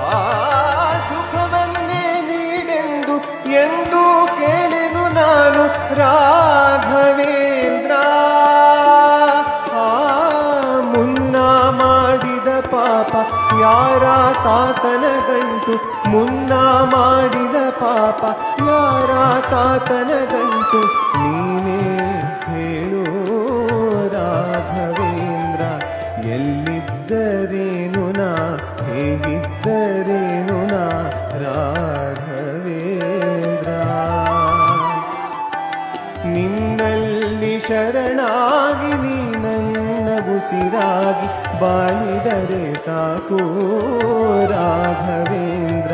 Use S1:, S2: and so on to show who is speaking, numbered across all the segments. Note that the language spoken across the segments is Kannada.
S1: ಆ ಸುಖವನ್ನೇ ನೀಡೆಂದು ಎಂದು ಕೇಳೆನು ನಾನು ರಾಘವೇಂದ್ರ. ಮುನ್ನ ಮಾಡಿದ ಪಾಪ ಯಾರ ತಾತನ ಗಂಟು, ಮುನ್ನ ಮಾಡಿದ ಪಾಪ ಯಾರ ತಾತನ ಗಂಟು, ನೀನೇ ಹೇಳು ರಾಘವೇಂದ್ರ. ಎಲ್ಲಿದ್ದರೇನು ನಾ, ಹೇಗಿದ್ದರೇನು ನಾ ರಾಘವೇಂದ್ರ. ನಿನ್ನಲ್ಲಿ ಶರಣಾಗಿ ನೀ ನನ್ನ ಉಸಿರಾಗಿ ಬಾಳಿದರೆ ಸಾಕು ರಾಘವೇಂದ್ರ.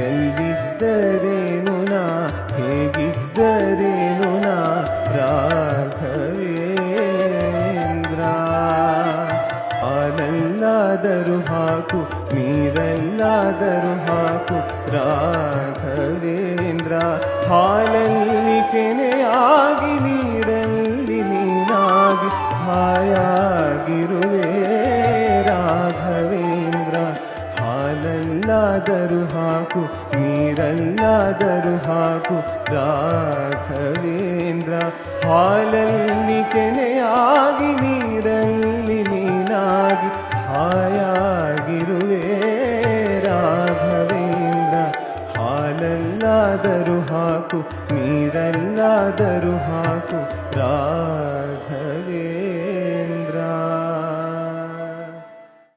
S1: ಎಲ್ಲಿದ್ದರೇನು ನಾ, ಹೇಗಿದ್ದರೇನು ನಾ ರಾಘವೇಂದ್ರ. ಹಾಲಲ್ಲಾದರೂ ಹಾಕು, ನೀರಲ್ಲಾದರೂ ಹಾಕು ರಾಘವೇಂದ್ರ. ಹಾಲಲ್ಲಿ ಕೆನೆಯಾಗಿ, ನೀರಲ್ಲಿ ನೀನಾಗಿ ಹಾಯಾಗಿರುವೆ ರಾಘವೇಂದ್ರ. ಹಾಲಲ್ಲಾದರೂ ಹಾಕು, ನೀರಲ್ಲಾದರೂ ಹಾಕು ರಾಘವೇಂದ್ರ. ಹಾಲಲ್ಲಿ ಕೆನೆಯಾಗಿ, ನೀರಲ್ಲಿ ನೀನಾಗಿ ಹಾಯಾಗಿರುವೆ ರಾಘವೇಂದ್ರ. ಹಾಲಲ್ಲಾದರೂ ಹಾಕು, ನೀರಲ್ಲಾದರೂ ಹಾಕು ರಾಘವೇಂದ್ರ.